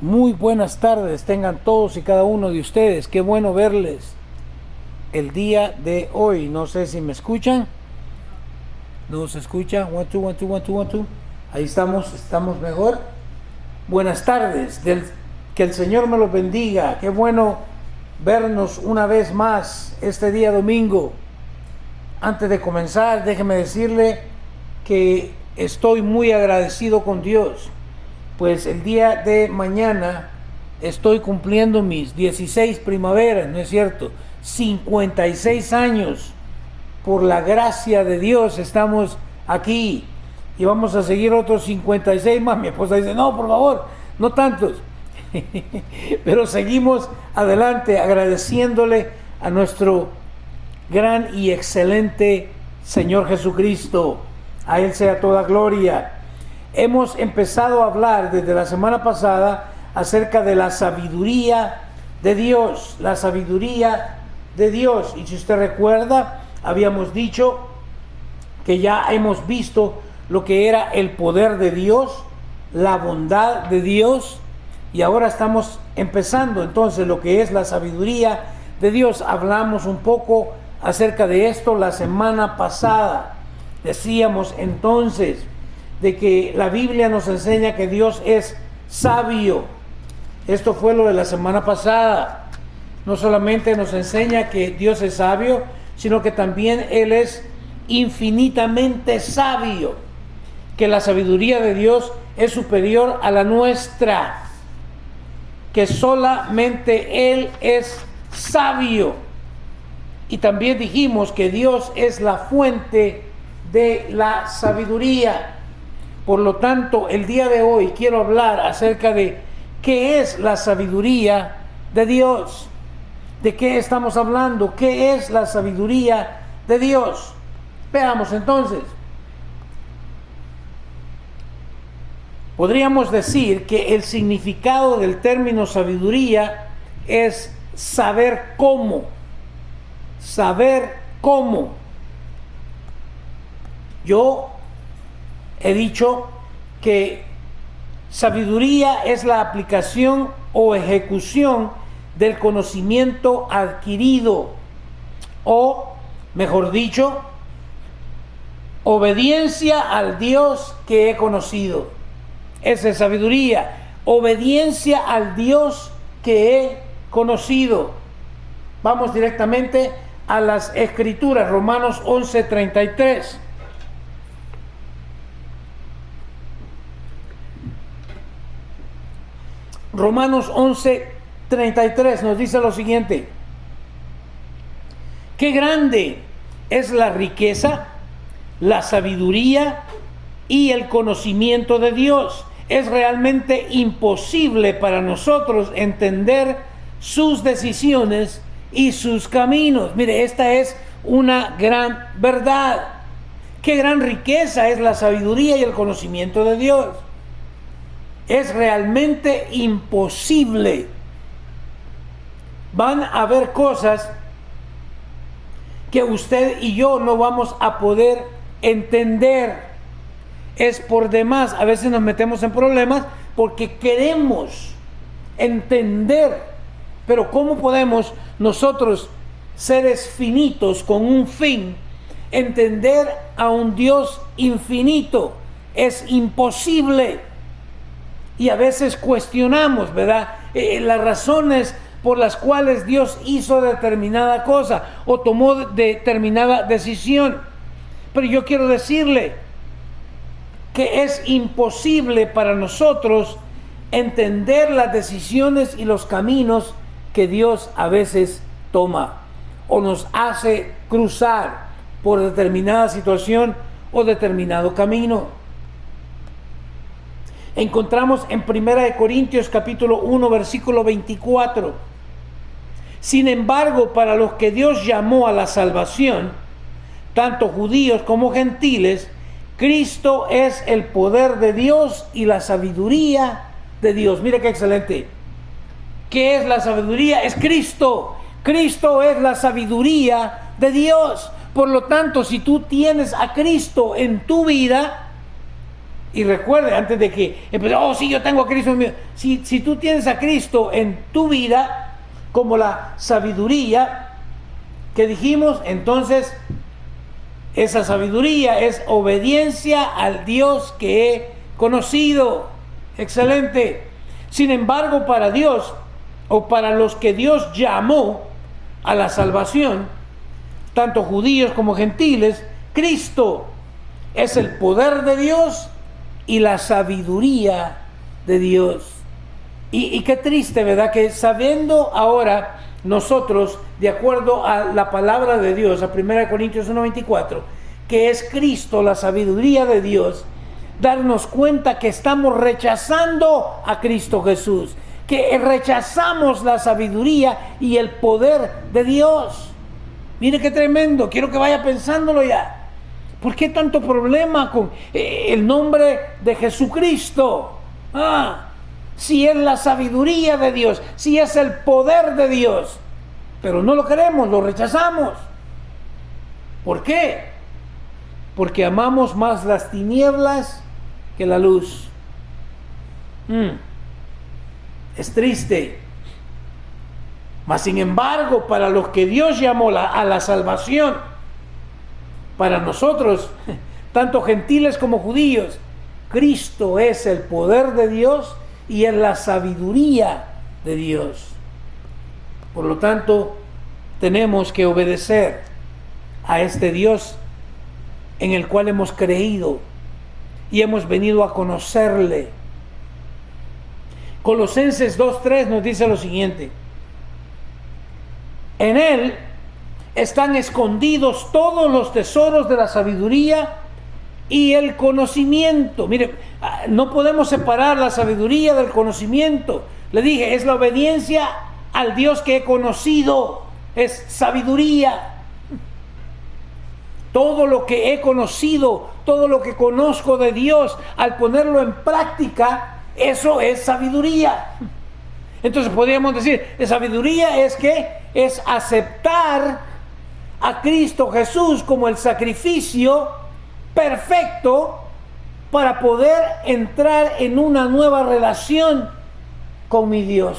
Muy buenas tardes, tengan todos y cada uno de ustedes. Qué bueno verles el día de hoy. No sé si me escuchan. ¿No se escucha? 1, 2, 1, 2, 1, 2, 1, 2. Ahí estamos mejor. Buenas tardes, que el Señor me los bendiga. Qué bueno vernos una vez más este día domingo. Antes de comenzar, déjeme decirle que estoy muy agradecido con Dios, pues el día de mañana estoy cumpliendo mis 16 primaveras, ¿no es cierto? 56 años. Por la gracia de Dios estamos aquí y vamos a seguir otros 56 más. Mi esposa dice, no, por favor, no tantos. Pero seguimos adelante agradeciéndole a nuestro gran y excelente Señor Jesucristo. A Él sea toda gloria. Hemos empezado a hablar desde la semana pasada acerca de la sabiduría de Dios, la sabiduría de Dios. Y si usted recuerda, habíamos dicho que ya hemos visto lo que era el poder de Dios, la bondad de Dios, y ahora estamos empezando entonces lo que es la sabiduría de Dios. Hablamos un poco acerca de esto la semana pasada. Decíamos entonces de que la Biblia nos enseña que Dios es sabio. Esto fue lo de la semana pasada. No solamente nos enseña que Dios es sabio, sino que también Él es infinitamente sabio, que la sabiduría de Dios es superior a la nuestra, que solamente Él es sabio. Y también dijimos que Dios es la fuente de la sabiduría. Por lo tanto, el día de hoy quiero hablar acerca de qué es la sabiduría de Dios. ¿De qué estamos hablando? ¿Qué es la sabiduría de Dios? Veamos entonces. Podríamos decir que el significado del término sabiduría es saber cómo. Saber cómo. Yo he dicho que sabiduría es la aplicación o ejecución del conocimiento adquirido, o mejor dicho, obediencia al Dios que he conocido. Esa es sabiduría, obediencia al Dios que he conocido. Vamos directamente a las Escrituras, Romanos 11:33. Romanos 11:33 nos dice lo siguiente: qué grande es la riqueza, la sabiduría y el conocimiento de Dios. Es realmente imposible para nosotros entender sus decisiones y sus caminos. Mire, esta es una gran verdad. Qué gran riqueza es la sabiduría y el conocimiento de Dios. Es realmente imposible. Van a haber cosas que usted y yo no vamos a poder entender. Es por demás. A veces nos metemos en problemas porque queremos entender. Pero ¿cómo podemos nosotros, seres finitos con un fin, entender a un Dios infinito? Es imposible. Y a veces cuestionamos, ¿verdad? Las razones por las cuales Dios hizo determinada cosa o tomó determinada decisión. Pero yo quiero decirle que es imposible para nosotros entender las decisiones y los caminos que Dios a veces toma o nos hace cruzar por determinada situación o determinado camino. Encontramos en 1 Corintios capítulo 1 versículo 24. Sin embargo, para los que Dios llamó a la salvación, tanto judíos como gentiles, Cristo es el poder de Dios y la sabiduría de Dios. Mira qué excelente. ¿Qué es la sabiduría? Es Cristo. Cristo es la sabiduría de Dios. Por lo tanto, si tú tienes a Cristo en tu vida, Y recuerde, antes de que empecé, oh sí, yo tengo a Cristo en mi vida. Si tú tienes a Cristo en tu vida, como la sabiduría que dijimos, entonces esa sabiduría es obediencia al Dios que he conocido. Excelente. Sin embargo, para Dios, o para los que Dios llamó a la salvación, tanto judíos como gentiles, Cristo es el poder de Dios y la sabiduría de Dios. Y qué triste, ¿verdad? Que sabiendo ahora nosotros, de acuerdo a la palabra de Dios, a 1 Corintios 1:24, que es Cristo la sabiduría de Dios, darnos cuenta que estamos rechazando a Cristo Jesús, que rechazamos la sabiduría y el poder de Dios. Mire qué tremendo, quiero que vaya pensándolo ya. ¿Por qué tanto problema con el nombre de Jesucristo? Si es la sabiduría de Dios, si es el poder de Dios, pero no lo queremos, lo rechazamos. ¿Por qué? Porque amamos más las tinieblas que la luz. Es triste. Mas sin embargo, para los que Dios llamó a la salvación, para nosotros, tanto gentiles como judíos, Cristo es el poder de Dios y es la sabiduría de Dios. Por lo tanto, tenemos que obedecer a este Dios en el cual hemos creído y hemos venido a conocerle. Colosenses 2:3 nos dice lo siguiente: en Él están escondidos todos los tesoros de la sabiduría y el conocimiento. Mire, no podemos separar la sabiduría del conocimiento. Le dije, es la obediencia al Dios que he conocido, es sabiduría. Todo lo que he conocido, todo lo que conozco de Dios, al ponerlo en práctica, eso es sabiduría. Entonces podríamos decir, la sabiduría es que es aceptar a Cristo Jesús como el sacrificio perfecto para poder entrar en una nueva relación con mi Dios.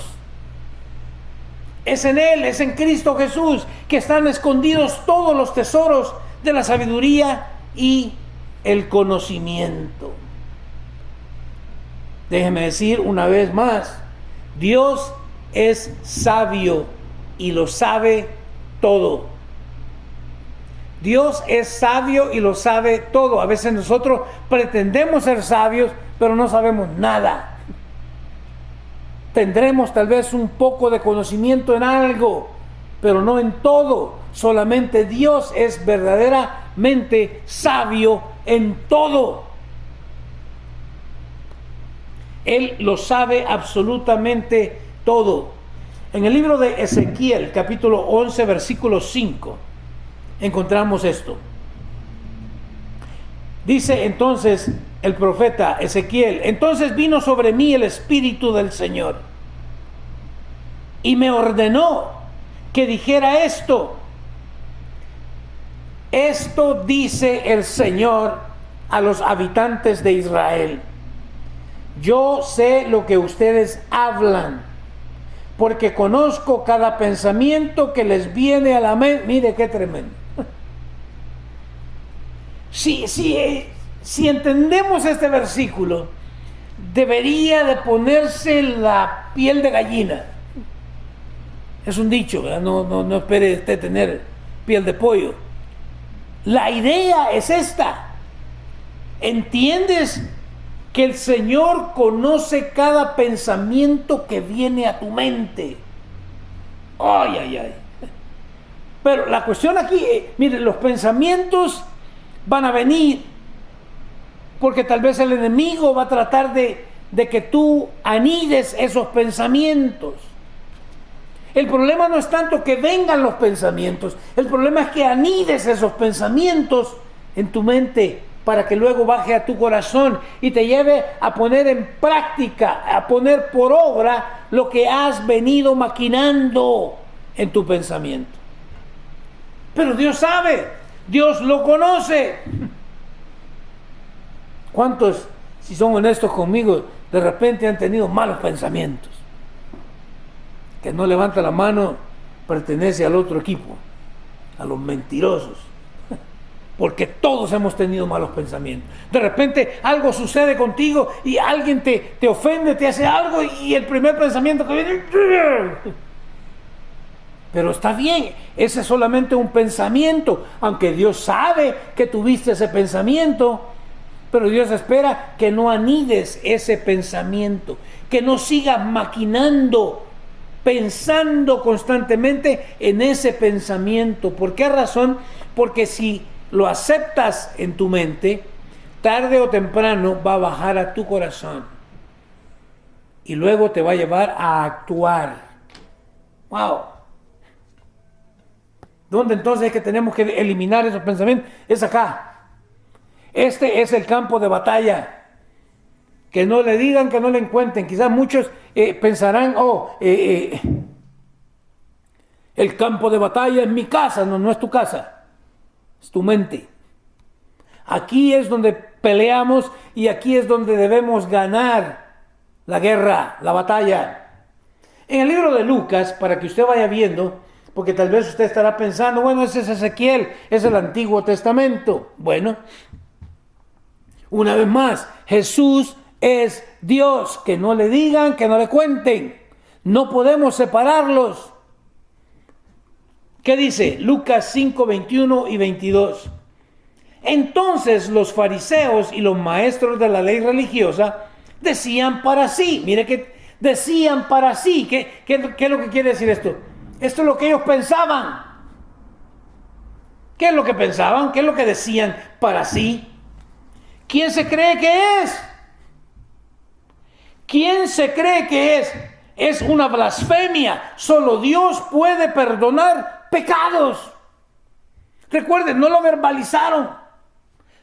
Es en Él, es en Cristo Jesús que están escondidos todos los tesoros de la sabiduría y el conocimiento. Déjeme decir una vez más, Dios es sabio y lo sabe todo. Dios es sabio y lo sabe todo. A veces nosotros pretendemos ser sabios, pero no sabemos nada. Tendremos tal vez un poco de conocimiento en algo, pero no en todo. Solamente Dios es verdaderamente sabio en todo. Él lo sabe absolutamente todo. En el libro de Ezequiel, capítulo 11, versículo 5, encontramos esto. Dice entonces el profeta Ezequiel: entonces vino sobre mí el Espíritu del Señor y me ordenó que dijera esto. Esto dice el Señor a los habitantes de Israel: yo sé lo que ustedes hablan, porque conozco cada pensamiento que les viene a la mente. Mire qué tremendo. Si entendemos este versículo, debería de ponerse la piel de gallina. Es un dicho, ¿verdad? No espere usted tener piel de pollo. La idea es esta. ¿Entiendes que el Señor conoce cada pensamiento que viene a tu mente? Ay, ay, ay. Pero la cuestión aquí, mire, los pensamientos van a venir porque tal vez el enemigo va a tratar de que tú anides esos pensamientos. El problema no es tanto que vengan los pensamientos, el problema es que anides esos pensamientos en tu mente para que luego baje a tu corazón y te lleve a poner en práctica, a poner por obra lo que has venido maquinando en tu pensamiento. Pero Dios sabe, Dios lo conoce. ¿Cuántos si son honestos conmigo, de repente han tenido malos pensamientos. Que no levanta la mano pertenece al otro equipo, a los mentirosos. Porque todos hemos tenido malos pensamientos. De repente algo sucede contigo y alguien te ofende, te hace algo y el primer pensamiento que viene... Pero está bien, ese es solamente un pensamiento, aunque Dios sabe que tuviste ese pensamiento, pero Dios espera que no anides ese pensamiento, que no sigas maquinando, pensando constantemente en ese pensamiento. ¿Por qué razón? Porque si lo aceptas en tu mente, tarde o temprano va a bajar a tu corazón y luego te va a llevar a actuar. ¡Wow! ¿Dónde entonces es que tenemos que eliminar esos pensamientos? Es acá. Este es el campo de batalla. Que no le digan, que no le encuentren. Quizás muchos pensarán, el campo de batalla es mi casa. No, no es tu casa. Es tu mente. Aquí es donde peleamos y aquí es donde debemos ganar la guerra, la batalla. En el libro de Lucas, para que usted vaya viendo, porque tal vez usted estará pensando, bueno, ese es Ezequiel, es el Antiguo Testamento. Bueno, una vez más, Jesús es Dios. Que no le digan, que no le cuenten. No podemos separarlos. ¿Qué dice? Lucas 5, 21 y 22. Entonces los fariseos y los maestros de la ley religiosa decían para sí. Mire que decían para sí. ¿Qué es lo que quiere decir esto? Esto es lo que ellos pensaban. ¿Qué es lo que pensaban? ¿Qué es lo que decían para sí? ¿Quién se cree que es? ¿Quién se cree que es? Es una blasfemia. Solo Dios puede perdonar pecados. Recuerden, no lo verbalizaron.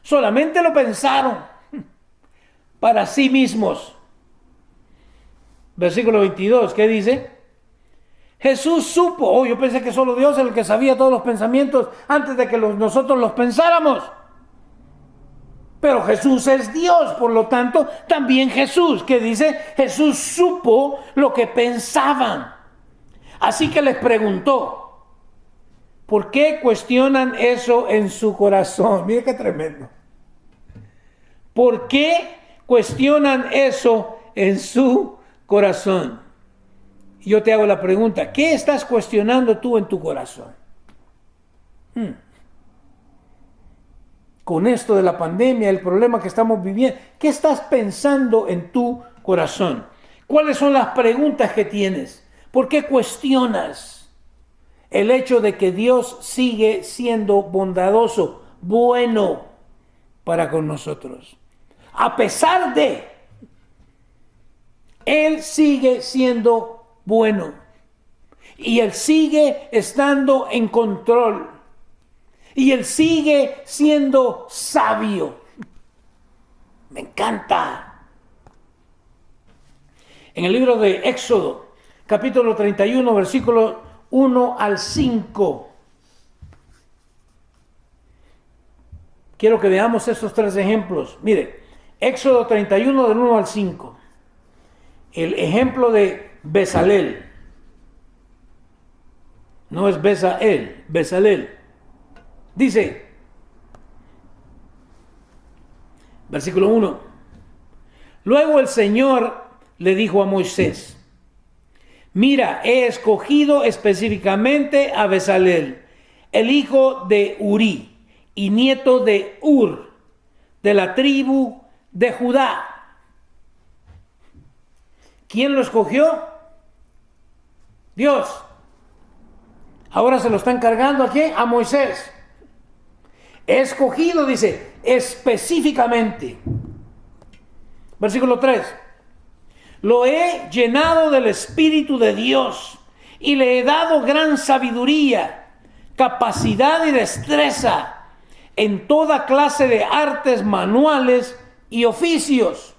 Solamente lo pensaron para sí mismos. Versículo 22, ¿qué dice? Jesús supo, yo pensé que solo Dios era el que sabía todos los pensamientos antes de que nosotros los pensáramos. Pero Jesús es Dios, por lo tanto, también Jesús, que dice, Jesús supo lo que pensaban. Así que les preguntó, ¿por qué cuestionan eso en su corazón? Mire qué tremendo. ¿Por qué cuestionan eso en su corazón? Yo te hago la pregunta, ¿qué estás cuestionando tú en tu corazón? Con esto de la pandemia, el problema que estamos viviendo, ¿qué estás pensando en tu corazón? ¿Cuáles son las preguntas que tienes? ¿Por qué cuestionas el hecho de que Dios sigue siendo bondadoso, bueno para con nosotros? A pesar de, Él sigue siendo bueno y Él sigue estando en control y Él sigue siendo sabio. Me encanta. En el libro de Éxodo, capítulo 31, versículo 1 al 5. Quiero que veamos estos tres ejemplos. Mire, Éxodo 31 del 1 al 5. El ejemplo de Bezalel. No es Besalel, Bezalel. Dice, versículo 1. Luego el Señor le dijo a Moisés, mira, he escogido específicamente a Bezalel, el hijo de Uri y nieto de Ur, de la tribu de Judá. ¿Quién lo escogió? Dios. Ahora se lo está encargando ¿a quién? A Moisés. He escogido, dice, específicamente. Versículo 3. Lo he llenado del Espíritu de Dios y le he dado gran sabiduría, capacidad y destreza en toda clase de artes manuales y oficios.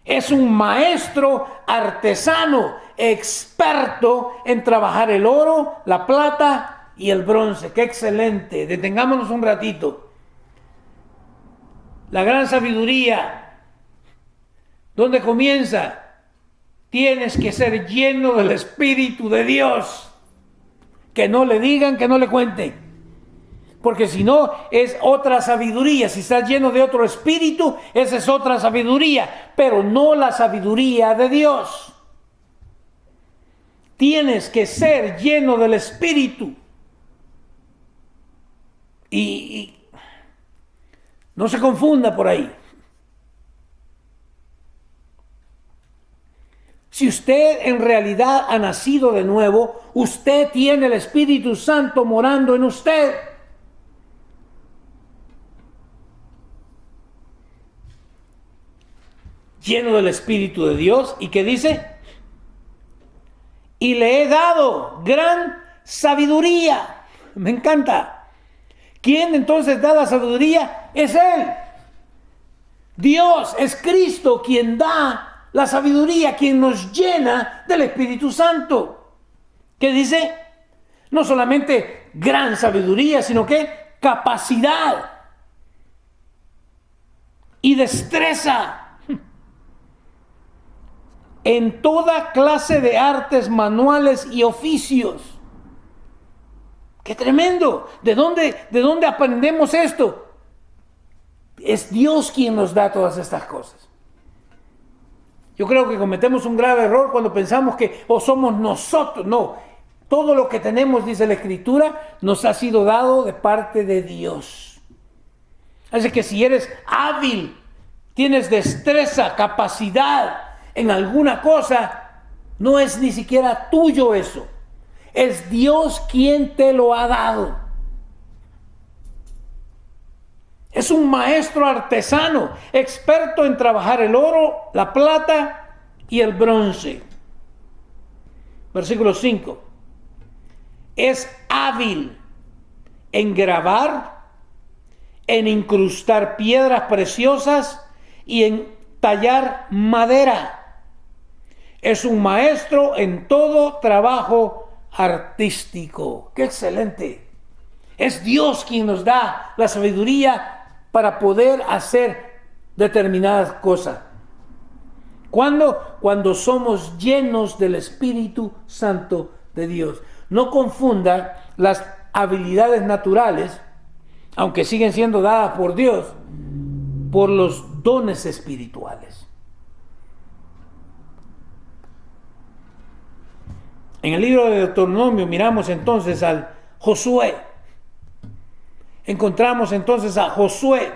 Es un maestro artesano, experto en trabajar el oro, la plata y el bronce. ¡Qué excelente! Detengámonos un ratito. La gran sabiduría, ¿dónde comienza? Tienes que ser lleno del Espíritu de Dios. Que no le digan, que no le cuenten. Porque si no, es otra sabiduría. Si estás lleno de otro espíritu, esa es otra sabiduría. Pero no la sabiduría de Dios. Tienes que ser lleno del Espíritu. Y no se confunda por ahí. Si usted en realidad ha nacido de nuevo, usted tiene el Espíritu Santo morando en usted. Lleno del Espíritu de Dios. ¿Y qué dice? Y le he dado gran sabiduría. Me encanta. ¿Quién entonces da la sabiduría? Es Él. Dios, es Cristo quien da la sabiduría, quien nos llena del Espíritu Santo. ¿Qué dice? No solamente gran sabiduría, sino que capacidad y destreza en toda clase de artes manuales y oficios. ¡Qué tremendo! ¿De dónde aprendemos esto? Es Dios quien nos da todas estas cosas. Yo creo que cometemos un grave error cuando pensamos que somos nosotros. No, todo lo que tenemos, dice la Escritura, nos ha sido dado de parte de Dios. Así que si eres hábil, tienes destreza, capacidad en alguna cosa, no es ni siquiera tuyo eso. Es Dios quien te lo ha dado. Es un maestro artesano, experto en trabajar el oro, la plata y el bronce. Versículo 5. Es hábil en grabar, en incrustar piedras preciosas y en tallar madera. Es un maestro en todo trabajo artístico. ¡Qué excelente! Es Dios quien nos da la sabiduría para poder hacer determinadas cosas. ¿Cuándo? Cuando somos llenos del Espíritu Santo de Dios. No confunda las habilidades naturales, aunque siguen siendo dadas por Dios, por los dones espirituales. En el libro de Deuteronomio miramos entonces al Josué. Encontramos entonces a Josué.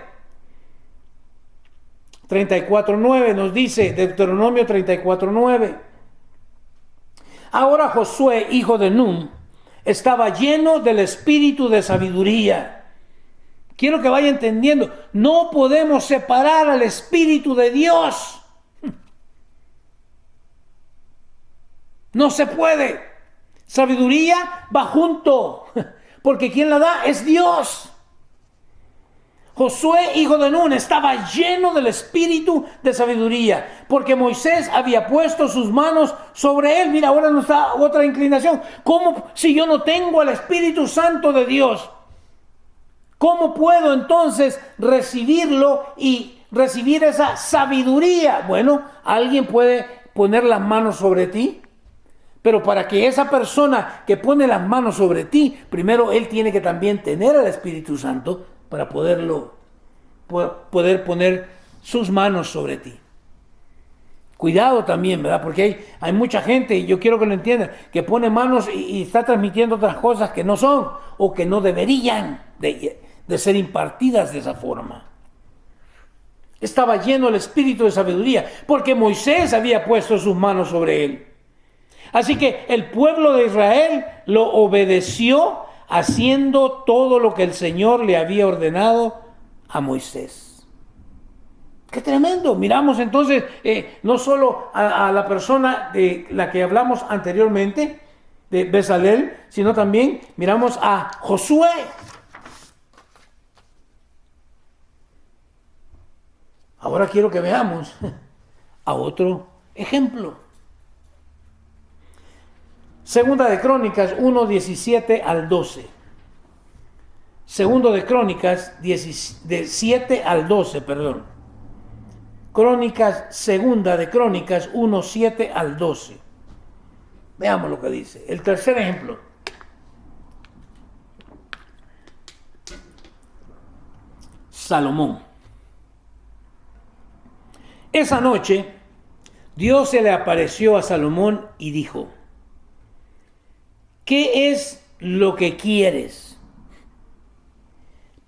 34:9 nos dice, Deuteronomio 34:9. Ahora Josué, hijo de Nun, estaba lleno del espíritu de sabiduría. Quiero que vaya entendiendo, no podemos separar al Espíritu de Dios. No se puede. Sabiduría va junto, porque quien la da es Dios. Josué, hijo de Nun, estaba lleno del espíritu de sabiduría, porque Moisés había puesto sus manos sobre él. Mira, ahora nos da otra inclinación. ¿Cómo, si yo no tengo al Espíritu Santo de Dios, cómo puedo entonces recibirlo y recibir esa sabiduría? Bueno, alguien puede poner las manos sobre ti, pero para que esa persona que pone las manos sobre ti, primero él tiene que también tener al Espíritu Santo para poder poner sus manos sobre ti. Cuidado también, ¿verdad? Porque hay mucha gente, y yo quiero que lo entiendan, que pone manos y está transmitiendo otras cosas que no son o que no deberían de ser impartidas de esa forma. Estaba lleno el espíritu de sabiduría, porque Moisés había puesto sus manos sobre él. Así que el pueblo de Israel lo obedeció haciendo todo lo que el Señor le había ordenado a Moisés. ¡Qué tremendo! Miramos entonces no solo a la persona de la que hablamos anteriormente, de Bezalel, sino también miramos a Josué. Ahora quiero que veamos a otro ejemplo. Segunda de Crónicas 1:17 al 12. Segundo de Crónicas, de 7 al 12, perdón. Crónicas, segunda de Crónicas, 1, 7 al 12. Veamos lo que dice. El tercer ejemplo. Salomón. Esa noche, Dios se le apareció a Salomón y dijo: ¿qué es lo que quieres?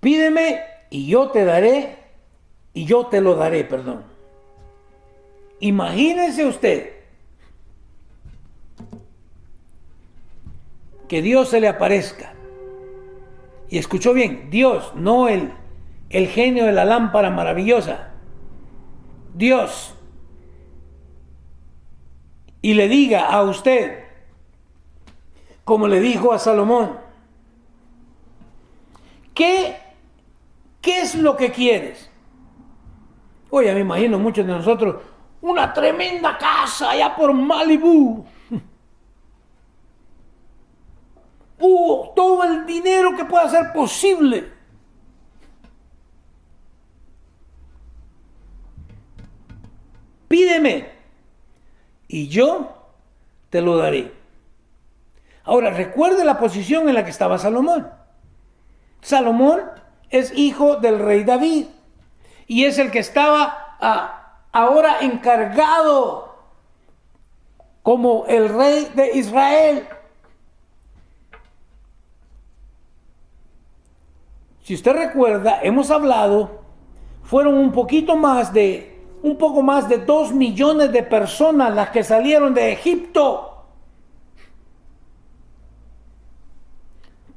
Pídeme y yo te daré, y yo te lo daré, perdón. Imagínese usted que Dios se le aparezca. Y escuchó bien, Dios, no el genio de la lámpara maravillosa. Dios. Y le diga a usted, como le dijo a Salomón: ¿qué es lo que quieres? Oye, me imagino muchos de nosotros, una tremenda casa allá por Malibú. Todo el dinero que pueda ser posible. Pídeme y yo te lo daré. Ahora, recuerde la posición en la que estaba Salomón. Salomón es hijo del rey David y es el que estaba ahora encargado como el rey de Israel. Si usted recuerda, hemos hablado, fueron un poco más de 2 millones de personas las que salieron de Egipto.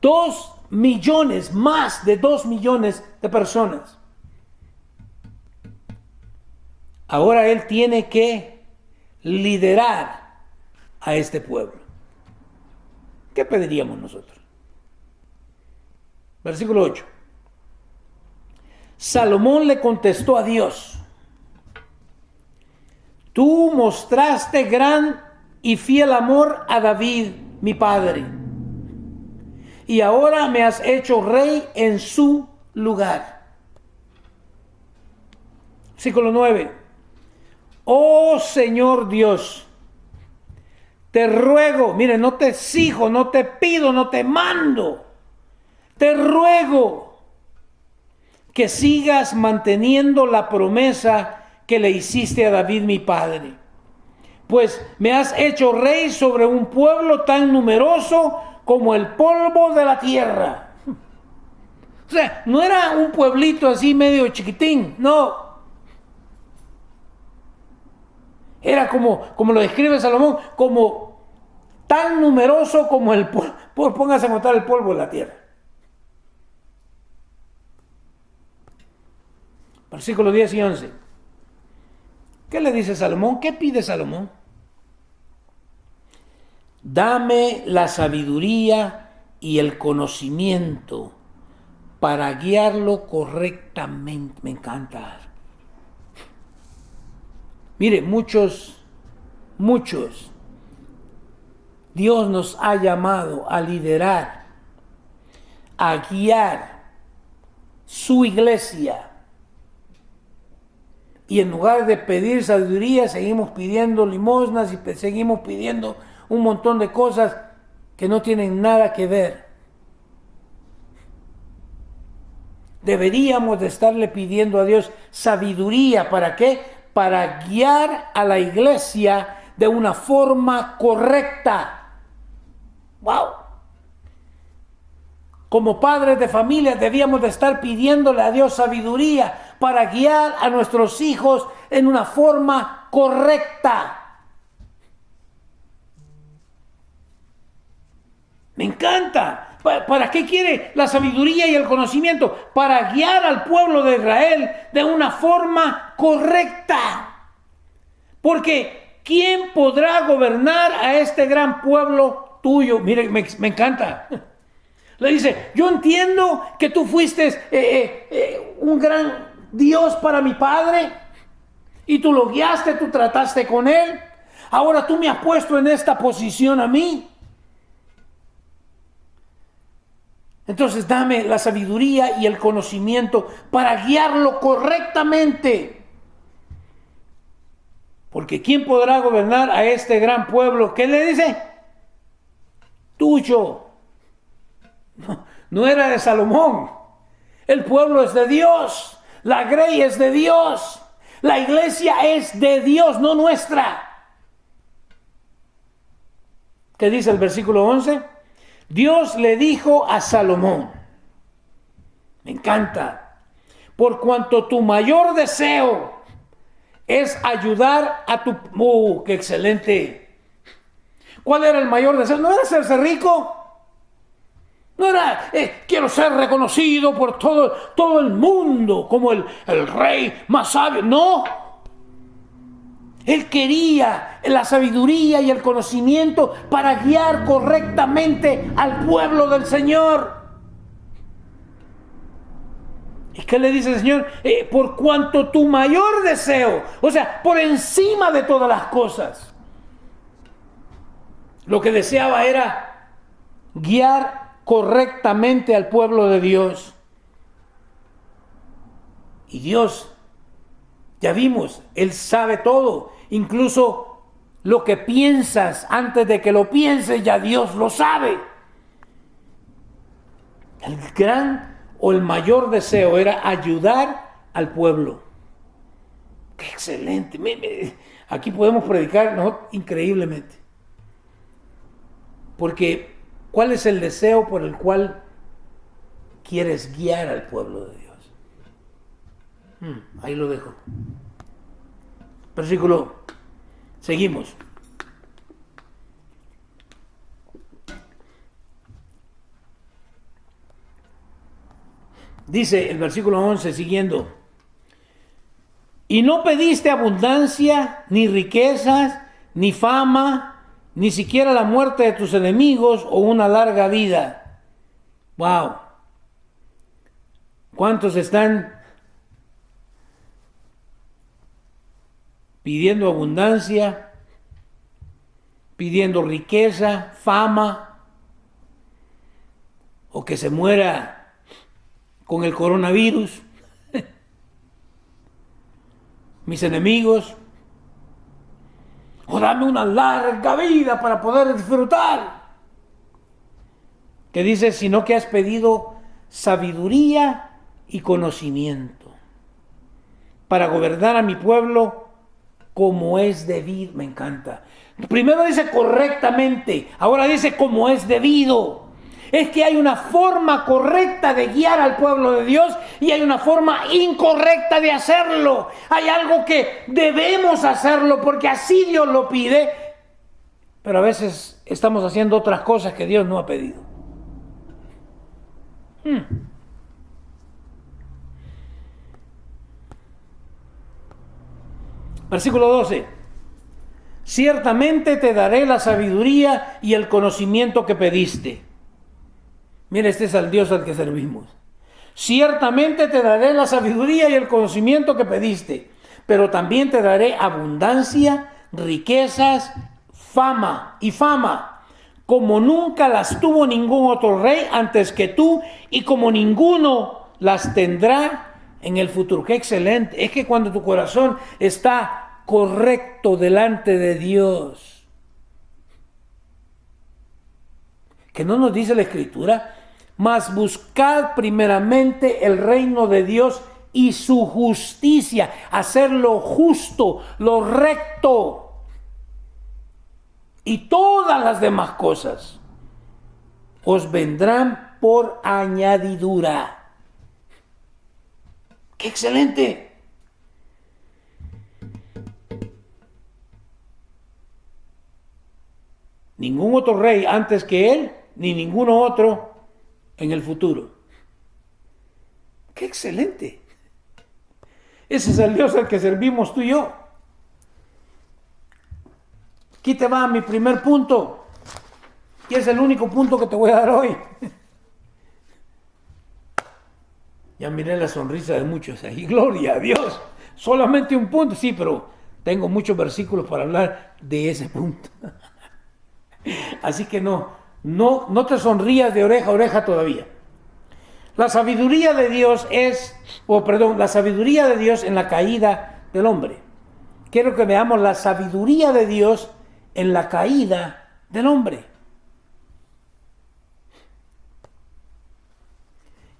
2 millones, más de 2 millones de personas. Ahora él tiene que liderar a este pueblo. ¿Qué pediríamos nosotros? Versículo 8. Salomón le contestó a Dios: tú mostraste gran y fiel amor a David, mi padre, y ahora me has hecho rey en su lugar. Versículo 9. Oh Señor Dios, te ruego, mire, no te exijo, no te pido, no te mando, te ruego que sigas manteniendo la promesa que le hiciste a David mi padre, pues me has hecho rey sobre un pueblo tan numeroso como el polvo de la tierra. O sea, no era un pueblito así medio chiquitín, no. Era como lo describe Salomón, como tan numeroso como el polvo. Póngase a contar el polvo de la tierra. Versículos 10 y 11. ¿Qué le dice Salomón? ¿Qué pide Salomón? Dame la sabiduría y el conocimiento para guiarlo correctamente. Me encanta. Mire, muchos, Dios nos ha llamado a liderar, a guiar su iglesia. Y en lugar de pedir sabiduría, seguimos pidiendo limosnas y seguimos pidiendo un montón de cosas que no tienen nada que ver. Deberíamos de estarle pidiendo a Dios sabiduría. ¿Para qué? Para guiar a la iglesia de una forma correcta. ¡Wow! Como padres de familia debíamos de estar pidiéndole a Dios sabiduría para guiar a nuestros hijos en una forma correcta. Me encanta. ¿Para qué quiere la sabiduría y el conocimiento? Para guiar al pueblo de Israel de una forma correcta. Porque ¿quién podrá gobernar a este gran pueblo tuyo? Mire, me encanta. Le dice, yo entiendo que tú fuiste un gran Dios para mi padre y tú lo guiaste, tú trataste con él. Ahora tú me has puesto en esta posición a mí. Entonces dame la sabiduría y el conocimiento para guiarlo correctamente. Porque ¿quién podrá gobernar a este gran pueblo? ¿Qué le dice? Tuyo. No era de Salomón. El pueblo es de Dios. La grey es de Dios. La iglesia es de Dios, no nuestra. ¿Qué dice el versículo 11? Dios le dijo a Salomón, me encanta, por cuanto tu mayor deseo es ayudar a tu... ¡qué excelente! ¿Cuál era el mayor deseo? ¿No era hacerse rico? No era, quiero ser reconocido por todo el mundo como el rey más sabio. No. Él quería la sabiduría y el conocimiento para guiar correctamente al pueblo del Señor. ¿Y qué le dice el Señor? Por cuanto tu mayor deseo, o sea, por encima de todas las cosas, lo que deseaba era guiar correctamente al pueblo de Dios. Y Dios, ya vimos, Él sabe todo, incluso lo que piensas antes de que lo pienses, ya Dios lo sabe. El gran o el mayor deseo era ayudar al pueblo. ¡Qué excelente! Aquí podemos predicar, ¿no? Increíblemente. Porque, ¿cuál es el deseo por el cual quieres guiar al pueblo de Dios? Ahí lo dejo. Versículo, seguimos. Dice el versículo 11 siguiendo: y no pediste abundancia, ni riquezas, ni fama, ni siquiera la muerte de tus enemigos o una larga vida. Wow. ¿Cuántos están pidiendo abundancia, pidiendo riqueza, fama, o que se muera con el coronavirus? Mis enemigos, o dame una larga vida para poder disfrutar. Que dice, sino que has pedido sabiduría y conocimiento para gobernar a mi pueblo como es debido. Me encanta. Primero dice correctamente, ahora dice como es debido. Es que hay una forma correcta de guiar al pueblo de Dios y hay una forma incorrecta de hacerlo. Hay algo que debemos hacerlo porque así Dios lo pide, pero a veces estamos haciendo otras cosas que Dios no ha pedido. Versículo 12. Ciertamente te daré la sabiduría y el conocimiento que pediste. Mira, este es el Dios al que servimos. Ciertamente te daré la sabiduría y el conocimiento que pediste, pero también te daré abundancia, riquezas, fama, como nunca las tuvo ningún otro rey antes que tú, y como ninguno las tendrá en el futuro. ¡Qué excelente! Es que cuando tu corazón está correcto delante de Dios, que no nos dice la Escritura, mas buscad primeramente el reino de Dios y su justicia, hacer lo justo, lo recto, y todas las demás cosas os vendrán por añadidura. ¡Qué excelente! Ningún otro rey antes que él, ni ninguno otro en el futuro. ¡Qué excelente! Ese es el Dios al que servimos tú y yo. Aquí te va mi primer punto, y es el único punto que te voy a dar hoy. Ya miré la sonrisa de muchos ahí. Gloria a Dios. Solamente un punto, sí, pero tengo muchos versículos para hablar de ese punto. Así que no te sonrías de oreja a oreja todavía. La sabiduría de Dios la sabiduría de Dios en la caída del hombre. Quiero que veamos la sabiduría de Dios en la caída del hombre.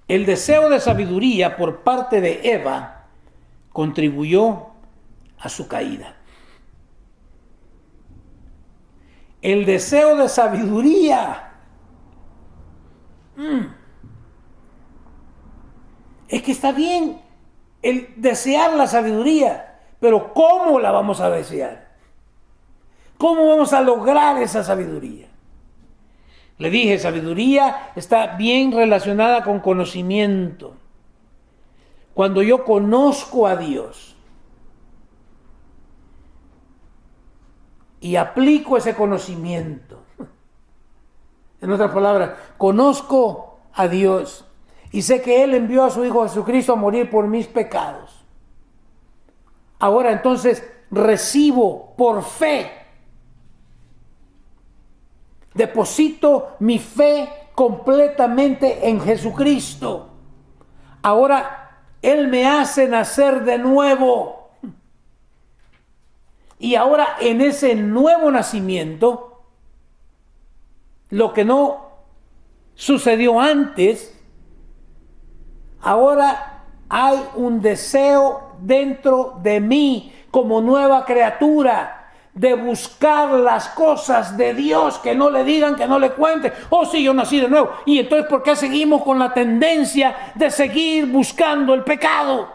El deseo de sabiduría por parte de Eva contribuyó a su caída. El deseo de sabiduría. Es que está bien el desear la sabiduría, pero ¿cómo la vamos a desear? ¿Cómo vamos a lograr esa sabiduría? Le dije, sabiduría está bien relacionada con conocimiento. Cuando yo conozco a Dios y aplico ese conocimiento, en otras palabras, conozco a Dios y sé que Él envió a su Hijo Jesucristo a morir por mis pecados. Ahora entonces recibo por fe. Deposito mi fe completamente en Jesucristo. Ahora Él me hace nacer de nuevo. Y ahora en ese nuevo nacimiento, lo que no sucedió antes, ahora hay un deseo dentro de mí como nueva criatura de buscar las cosas de Dios, que no le digan, que no le cuenten, oh sí, yo nací de nuevo. Y entonces, ¿por qué seguimos con la tendencia de seguir buscando el pecado?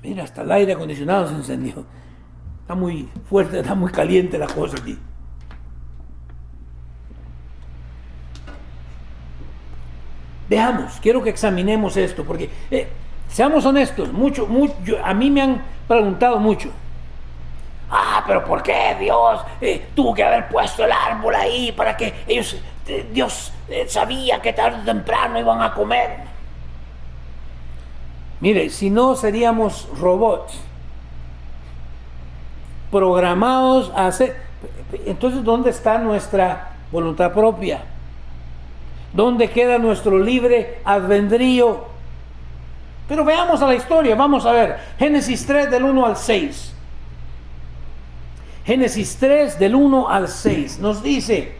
Mira, hasta el aire acondicionado se encendió. Está muy fuerte, está muy caliente la cosa aquí. Veamos, quiero que examinemos esto, porque seamos honestos, a mí me han preguntado mucho. Pero ¿por qué Dios tuvo que haber puesto el árbol ahí para que ellos, Dios sabía que tarde o temprano iban a comer? Mire, si no seríamos robots programados a hacer. Entonces, ¿dónde está nuestra voluntad propia? ¿Dónde queda nuestro libre albedrío? Pero veamos a la historia, vamos a ver. Génesis 3 del 1 al 6. Génesis 3 del 1 al 6 nos dice: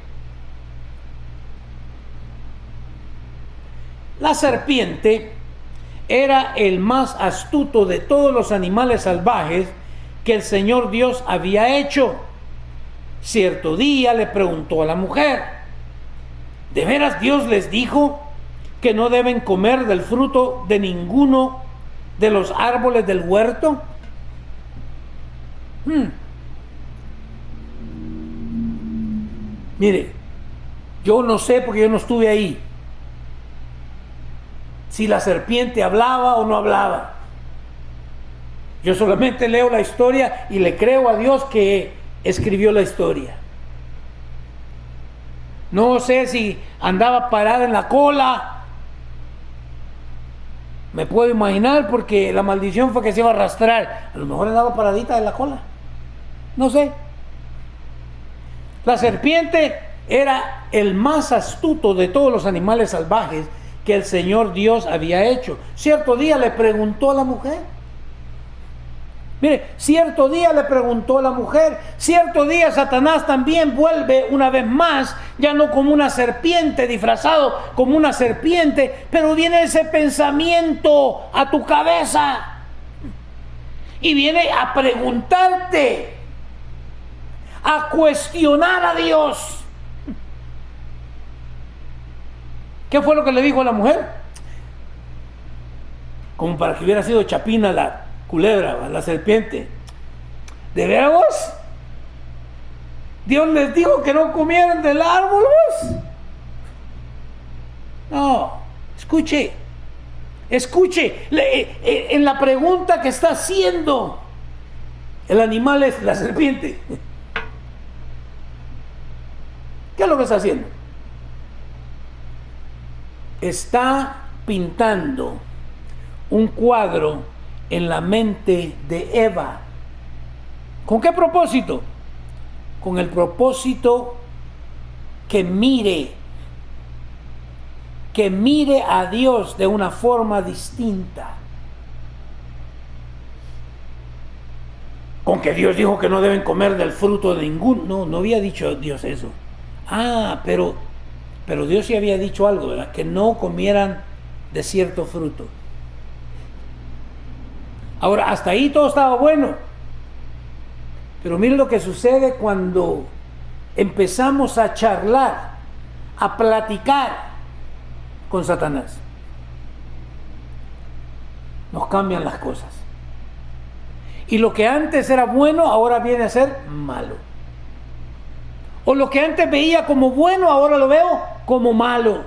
la serpiente era el más astuto de todos los animales salvajes que el Señor Dios había hecho. Cierto día le preguntó a la mujer: ¿de veras Dios les dijo que no deben comer del fruto de ninguno de los árboles del huerto? Mire, yo no sé porque yo no estuve ahí, si la serpiente hablaba o no hablaba. Yo solamente leo la historia y le creo a Dios que escribió la historia. No sé si andaba parada en la cola. Me puedo imaginar, porque la maldición fue que se iba a arrastrar. A lo mejor andaba paradita en la cola. No sé. La serpiente era el más astuto de todos los animales salvajes que el Señor Dios había hecho. Cierto día le preguntó a la mujer. Mire, cierto día le preguntó a la mujer. Cierto día Satanás también vuelve una vez más, ya no como una serpiente, disfrazado como una serpiente, pero viene ese pensamiento a tu cabeza y viene a preguntarte, a cuestionar a Dios. ¿Qué fue lo que le dijo a la mujer? Como para que hubiera sido chapina la culebra, la serpiente. ¿De veras? ¿Dios les dijo que no comieran del árbol? No, escuche, en la pregunta que está haciendo, el animal es la serpiente. ¿Qué es lo que está haciendo? Está pintando un cuadro en la mente de Eva. ¿Con qué propósito? Con el propósito que mire que mire a Dios de una forma distinta. Con que Dios dijo que no deben comer del fruto de ningún. No, no había dicho Dios eso. Pero Dios sí había dicho algo, ¿verdad? Que no comieran de cierto fruto. Ahora, hasta ahí todo estaba bueno. Pero miren lo que sucede cuando empezamos a charlar, a platicar con Satanás. Nos cambian las cosas. Y lo que antes era bueno, ahora viene a ser malo. O lo que antes veía como bueno, ahora lo veo como malo.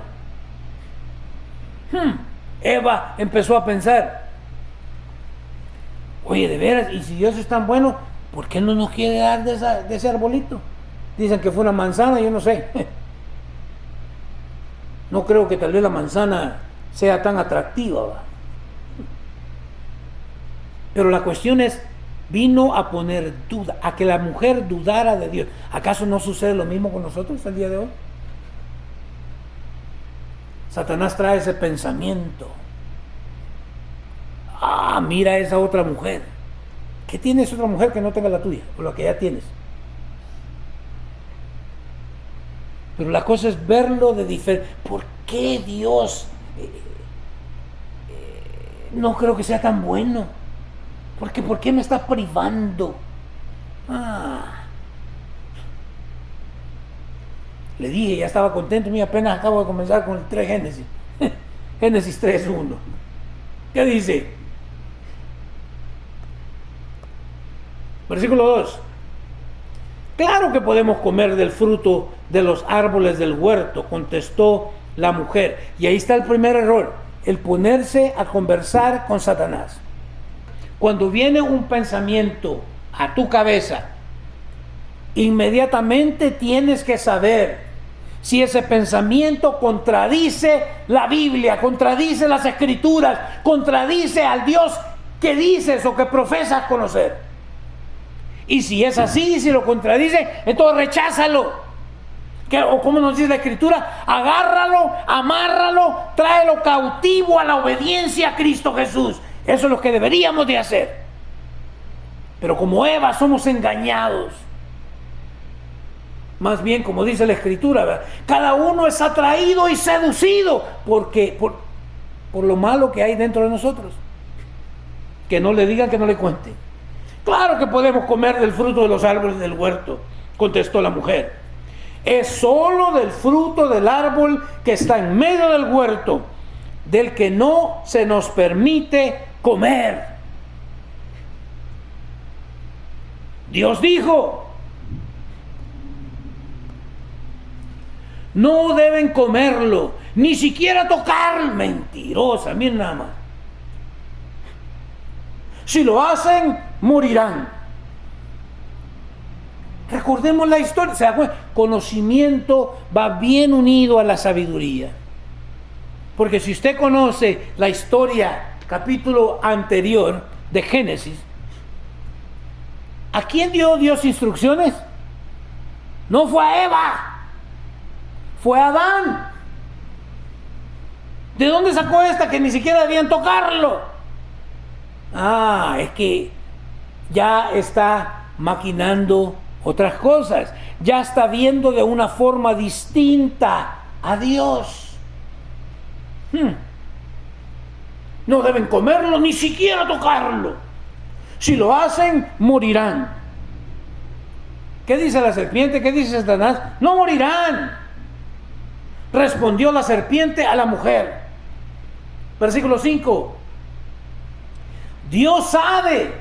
Eva empezó a pensar, oye, de veras, y si Dios es tan bueno, ¿por qué no nos quiere dar de ese arbolito? Dicen que fue una manzana, yo no sé. No creo que tal vez la manzana sea tan atractiva, ¿va? Pero la cuestión es, vino a poner duda, a que la mujer dudara de Dios. ¿Acaso no sucede lo mismo con nosotros el día de hoy? Satanás trae ese pensamiento. Mira a esa otra mujer. ¿Qué tiene esa otra mujer que no tenga la tuya? O la que ya tienes. Pero la cosa es verlo de diferente. ¿Por qué Dios no creo que sea tan bueno? Porque ¿por qué me está privando? Le dije, ya estaba contento, mira, apenas acabo de comenzar con el 3 Génesis. Génesis 3:1. ¿Qué dice? Versículo 2. Claro que podemos comer del fruto de los árboles del huerto, contestó la mujer. Y ahí está el primer error, el ponerse a conversar con Satanás. Cuando viene un pensamiento a tu cabeza, inmediatamente tienes que saber si ese pensamiento contradice la Biblia, contradice las Escrituras, contradice al Dios que dices o que profesas conocer. Y si es así, si lo contradice, entonces recházalo. O como nos dice la Escritura, agárralo, amárralo, tráelo cautivo a la obediencia a Cristo Jesús. Eso es lo que deberíamos de hacer. Pero como Eva somos engañados. Más bien, como dice la Escritura, ¿verdad? Cada uno es atraído y seducido por lo malo que hay dentro de nosotros. Que no le digan, que no le cuenten. Claro que podemos comer del fruto de los árboles del huerto, contestó la mujer. Es solo del fruto del árbol que está en medio del huerto, del que no se nos permite comer. Dios dijo, no deben comerlo, ni siquiera tocar. Mentirosa, miren nada más. Si lo hacen, morirán. Recordemos la historia. ¿Se acuerdan? Conocimiento va bien unido a la sabiduría. Porque si usted conoce la historia, capítulo anterior de Génesis, ¿a quién dio Dios instrucciones? No fue a Eva, fue a Adán. ¿De dónde sacó esta que ni siquiera debían tocarlo? Es que ya está maquinando otras cosas, ya está viendo de una forma distinta a Dios. No deben comerlo, ni siquiera tocarlo. Si lo hacen, morirán. ¿Qué dice la serpiente? ¿Qué dice Satanás? No morirán. Respondió la serpiente a la mujer. Versículo 5. Dios sabe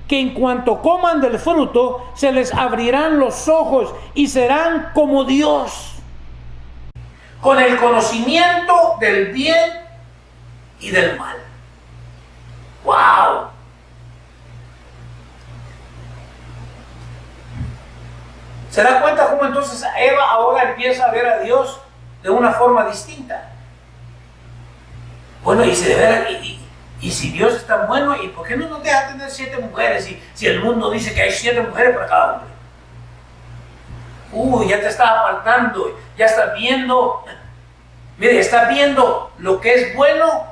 que en cuanto coman del fruto, se les abrirán los ojos y serán como Dios, con el conocimiento del bien y del mal. ¡Wow! ¿Se da cuenta cómo entonces Eva ahora empieza a ver a Dios de una forma distinta? Bueno, y y si Dios es tan bueno, ¿y por qué no nos deja tener 7 mujeres si el mundo dice que hay 7 mujeres para cada hombre? Ya te estás apartando, ya estás viendo Mire, está viendo lo que es bueno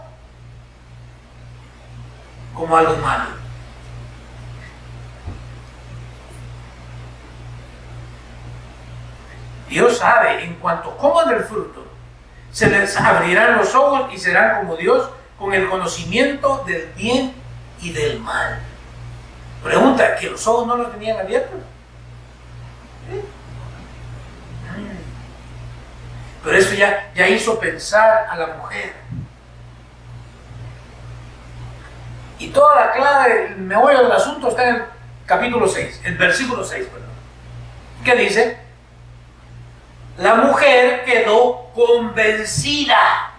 como algo malo. Dios sabe, en cuanto coman del fruto, se les abrirán los ojos y serán como Dios, con el conocimiento del bien y del mal. Pregunta, ¿que los ojos no los tenían abiertos? Pero eso ya hizo pensar a la mujer. Y toda la clave, el meollo del asunto está en el capítulo 6, el versículo 6, perdón. ¿Qué dice? La mujer quedó convencida.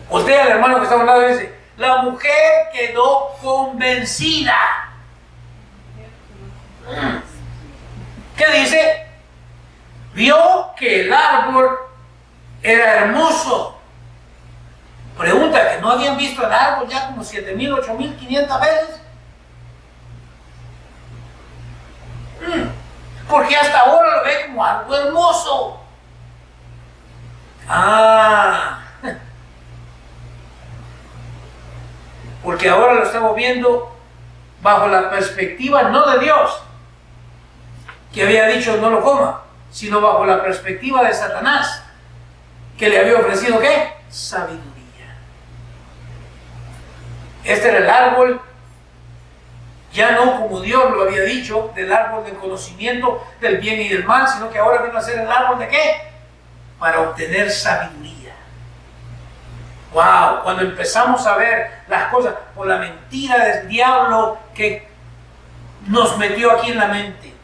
Usted al hermano que está a un lado dice, la mujer quedó convencida. ¿Qué dice? Vio que el árbol era hermoso. Pregunta, ¿que no habían visto el árbol ya como 7,000, 8,500 veces? Porque hasta ahora lo ve como algo hermoso. Porque ahora lo estamos viendo bajo la perspectiva no de Dios, que había dicho no lo coma, sino bajo la perspectiva de Satanás, que le había ofrecido ¿qué? Sabiduría. Este era el árbol, ya no como Dios lo había dicho, del árbol del conocimiento del bien y del mal, sino que ahora vino a ser el árbol de ¿qué? Para obtener sabiduría. Wow, cuando empezamos a ver las cosas por la mentira del diablo que nos metió aquí en la mente.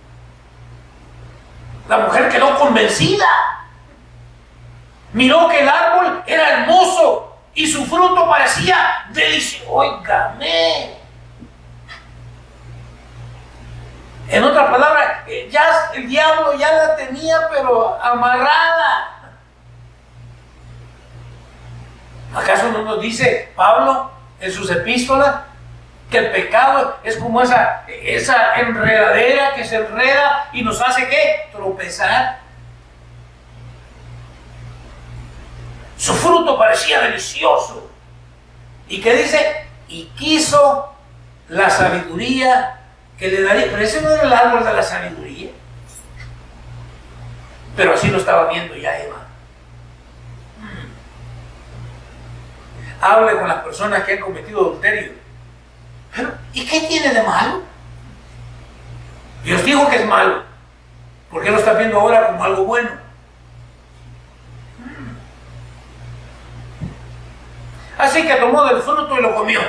La mujer quedó convencida. Miró que el árbol era hermoso y su fruto parecía delicioso. Óigame. En otras palabras, ya el diablo ya la tenía pero amarrada. ¿Acaso no nos dice Pablo en sus epístolas que el pecado es como esa enredadera que se enreda y nos hace ¿qué? Tropezar? Su fruto parecía delicioso. ¿Y qué dice? Y quiso la sabiduría que le daría. Pero ese no era el árbol de la sabiduría. Pero así lo estaba viendo ya Eva. Hable con las personas que han cometido adulterio. Pero, ¿y qué tiene de malo? Dios dijo que es malo. ¿Por qué lo está viendo ahora como algo bueno? Así que tomó del fruto y lo comió.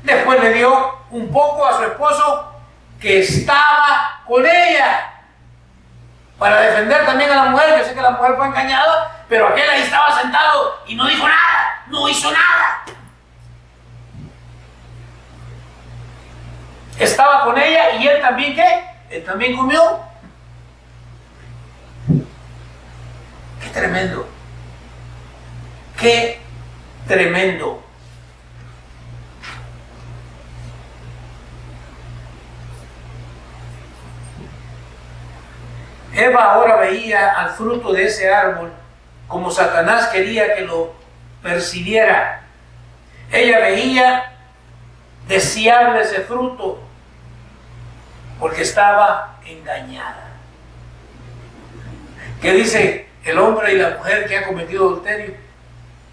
Después le dio un poco a su esposo que estaba con ella. Para defender también a la mujer. Yo sé que la mujer fue engañada, pero aquel ahí estaba sentado y no dijo nada, no hizo nada. Estaba con ella y él también ¿qué? Él también comió. Qué tremendo. Qué tremendo. Eva ahora veía al fruto de ese árbol como Satanás quería que lo percibiera. Ella veía deseable ese fruto porque estaba engañada. ¿Qué dice el hombre y la mujer que ha cometido adulterio?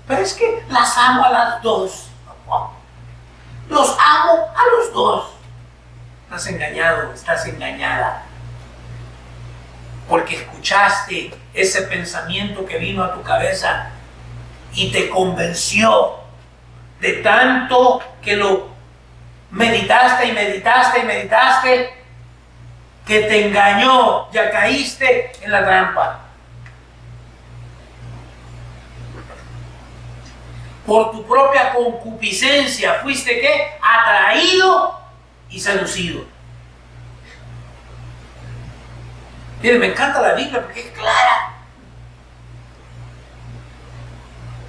Pero es que las amo a las dos. Los amo a los dos. Estás engañado, estás engañada. Porque escuchaste ese pensamiento que vino a tu cabeza y te convenció de tanto que lo meditaste y meditaste y meditaste que te engañó, ya caíste en la trampa. Por tu propia concupiscencia fuiste ¿qué? Atraído y seducido. Miren, me encanta la Biblia porque es clara.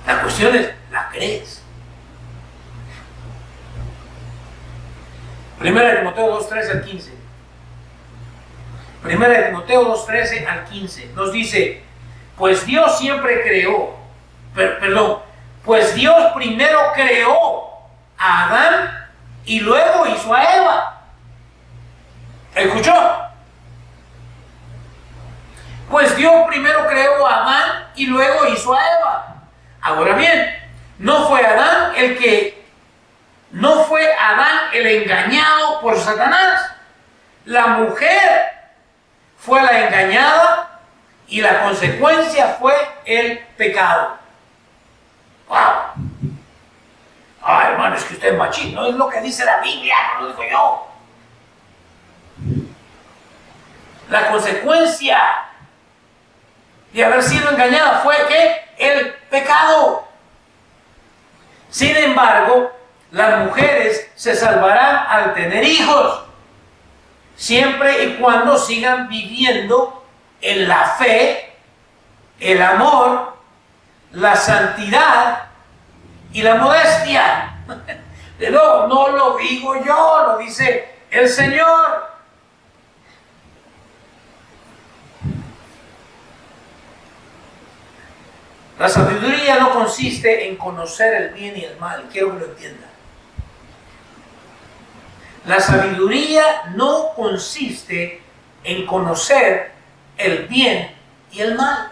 La cuestión es, ¿la crees? Primera de Timoteo 2:13 al 15. Primera de Timoteo 2:13 al 15. Nos dice, pues Dios siempre creó, pues Dios primero creó a Adán y luego hizo a Eva. ¿Escuchó? Pues Dios primero creó a Adán y luego hizo a Eva. Ahora bien, no fue Adán el engañado por Satanás. La mujer fue la engañada y la consecuencia fue el pecado. ¡Wow! Ay, hermano, es que usted es machín. No es lo que dice la Biblia, no lo digo yo. La consecuencia de haber sido engañada fue que el pecado. Sin embargo, las mujeres se salvarán al tener hijos, siempre y cuando sigan viviendo en la fe, el amor, la santidad y la modestia. De nuevo, no lo digo yo, lo dice el Señor. La sabiduría no consiste en conocer el bien y el mal. Quiero que lo entiendan. La sabiduría no consiste en conocer el bien y el mal.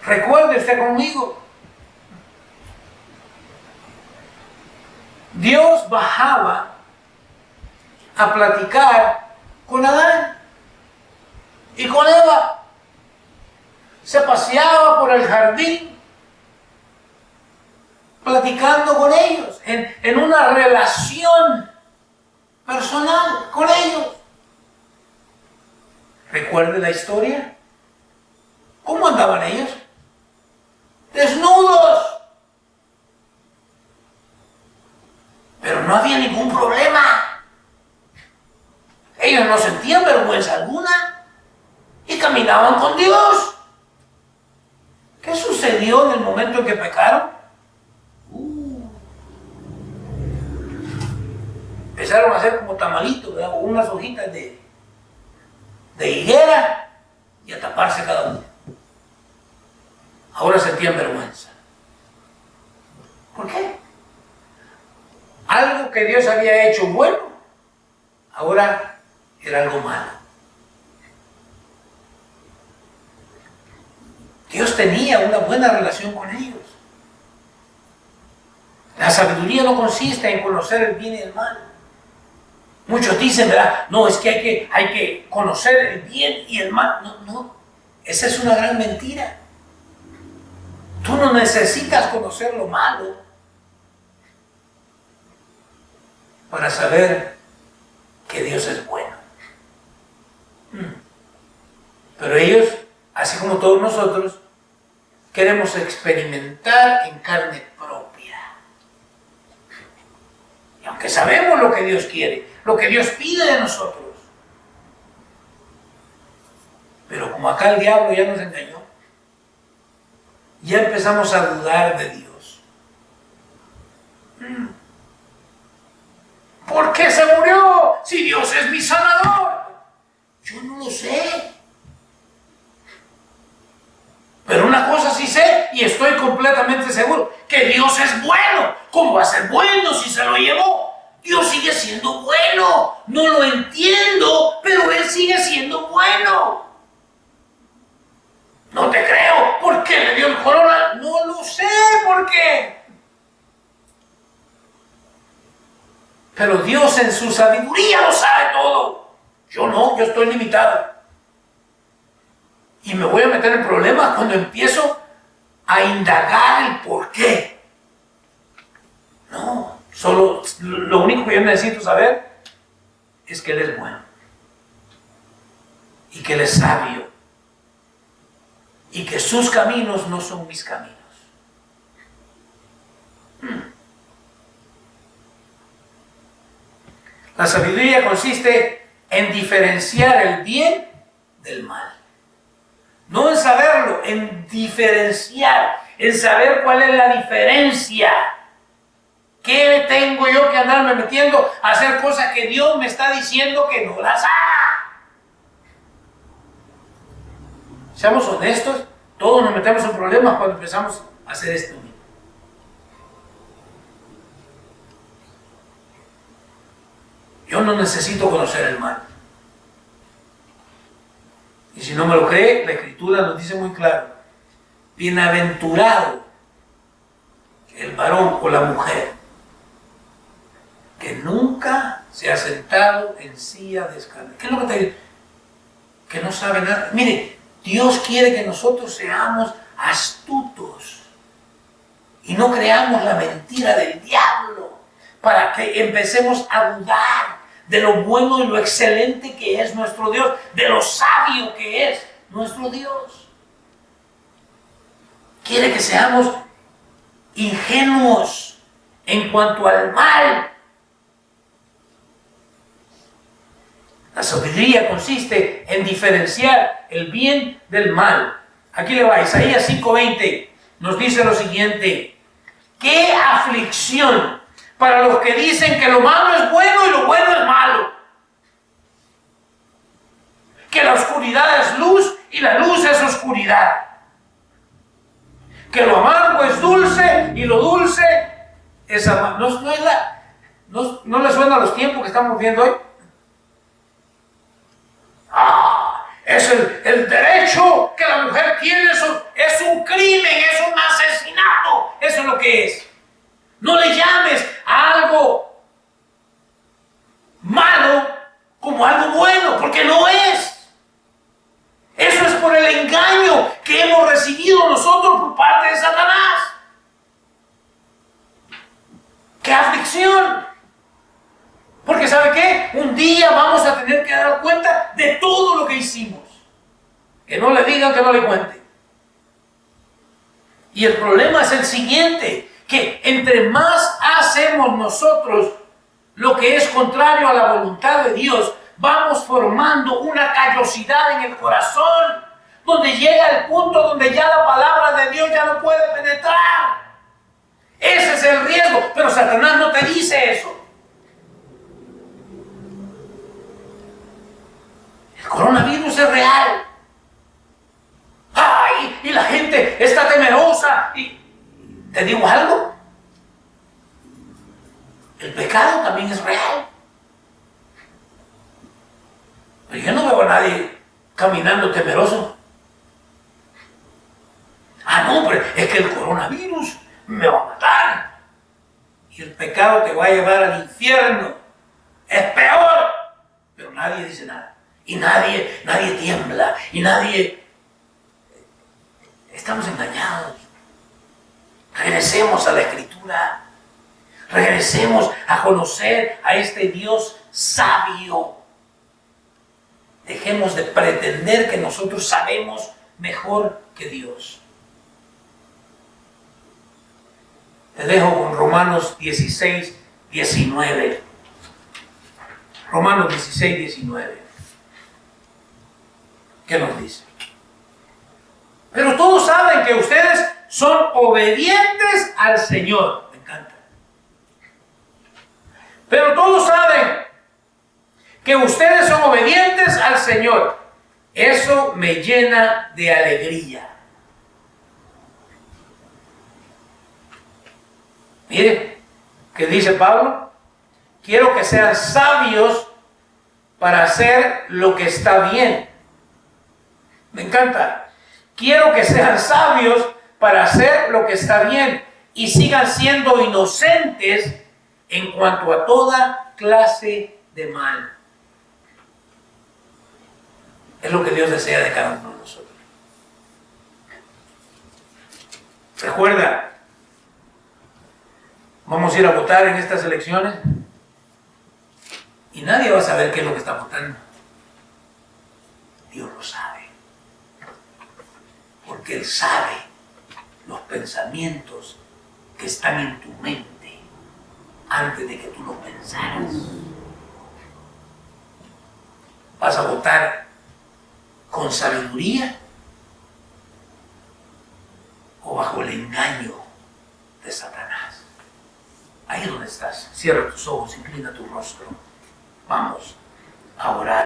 Recuerde usted conmigo. Dios bajaba a platicar con Adán y con Eva. Se paseaba por el jardín platicando con ellos, en una relación personal con ellos. ¿Recuerde la historia? ¿Cómo andaban ellos? Desnudos. Pero no había ningún problema. Ellos no sentían vergüenza alguna y caminaban con Dios. ¿Qué sucedió en el momento en que pecaron? Empezaron a hacer como tamalitos, ¿verdad? Unas hojitas de higuera y a taparse cada uno. Ahora sentían vergüenza. ¿Por qué? Algo que Dios había hecho bueno, ahora era algo malo. Dios tenía una buena relación con ellos. La sabiduría no consiste en conocer el bien y el mal. Muchos dicen, ¿verdad? No, es que hay que conocer el bien y el mal. No. Esa es una gran mentira. Tú no necesitas conocer lo malo para saber que Dios es bueno. Pero ellos, así como todos nosotros, queremos experimentar en carne propia. Y aunque sabemos lo que Dios quiere, lo que Dios pide de nosotros, pero como acá el diablo ya nos engañó, ya empezamos a dudar de Dios. ¿Por qué se murió si Dios es mi sanador? Yo no lo sé. Pero una cosa sí sé y estoy completamente seguro, que Dios es bueno. ¿Cómo va a ser bueno si se lo llevó? Dios sigue siendo bueno. No lo entiendo, pero Él sigue siendo bueno. No te creo. ¿Por qué le dio el corona? No lo sé por qué. Pero Dios en su sabiduría lo sabe todo. Yo no, yo estoy limitado. Y me voy a meter en problemas cuando empiezo a indagar el por qué. No, solo lo único que yo necesito saber es que Él es bueno. Y que Él es sabio. Y que sus caminos no son mis caminos. La sabiduría consiste en diferenciar el bien del mal. No en saberlo, en diferenciar, en saber cuál es la diferencia. ¿Qué tengo yo que andarme metiendo a hacer cosas que Dios me está diciendo que no las haga? Seamos honestos, todos nos metemos en problemas cuando empezamos a hacer esto. Yo no necesito conocer el mal. Y si no me lo cree, la Escritura nos dice muy claro: bienaventurado el varón o la mujer que nunca se ha sentado en silla de escándalo. ¿Qué es lo que te digo? Que no sabe nada. Mire, Dios quiere que nosotros seamos astutos y no creamos la mentira del diablo para que empecemos a dudar de lo bueno y lo excelente que es nuestro Dios, de lo sabio que es nuestro Dios. Quiere que seamos ingenuos en cuanto al mal. La sabiduría consiste en diferenciar el bien del mal. Aquí le va, Isaías 5:20 nos dice lo siguiente: ¡qué aflicción para los que dicen que lo malo es bueno y lo bueno es malo! Que la oscuridad es luz y la luz es oscuridad. Que lo amargo es dulce y lo dulce es amargo. ¿No le suena a los tiempos que estamos viendo hoy? Es el derecho que la mujer tiene, eso es un crimen, es un asesinato, eso es lo que es. No le llames a algo malo como algo bueno, porque no es. Eso es por el engaño que hemos recibido nosotros por parte de Satanás. ¡Qué aflicción! Porque ¿sabe qué? Un día vamos a tener que dar cuenta de todo lo que hicimos. Que no le digan, que no le cuenten. Y el problema es el siguiente: que entre más hacemos nosotros lo que es contrario a la voluntad de Dios, vamos formando una callosidad en el corazón, donde llega el punto donde ya la palabra de Dios ya no puede penetrar. Ese es el riesgo, pero Satanás no te dice eso. El coronavirus es real. ¡Ay! Y la gente está temerosa. Y te digo algo: el pecado también es real. Pero yo no veo a nadie caminando temeroso. No, pero es que el coronavirus me va a matar. Y el pecado te va a llevar al infierno. Es peor. Pero nadie dice nada. Y nadie tiembla. Y nadie... Estamos engañados. Regresemos a la Escritura. Regresemos a conocer a este Dios sabio. Dejemos de pretender que nosotros sabemos mejor que Dios. Te dejo con Romanos 16:19. Romanos 16:19. ¿Qué nos dice? Pero todos saben que ustedes son obedientes al Señor. Me encanta. Pero todos saben que ustedes son obedientes al Señor. Eso me llena de alegría. Mire, ¿qué dice Pablo? Quiero que sean sabios para hacer lo que está bien. Me encanta. Quiero que sean sabios para hacer lo que está bien y sigan siendo inocentes en cuanto a toda clase de mal. Es lo que Dios desea de cada uno de nosotros. Recuerda, vamos a ir a votar en estas elecciones y nadie va a saber qué es lo que está votando. Dios lo sabe. Porque Él sabe los pensamientos que están en tu mente antes de que tú los pensaras. ¿Vas a votar con sabiduría o bajo el engaño de Satanás? Ahí donde estás, cierra tus ojos, inclina tu rostro. Vamos a orar.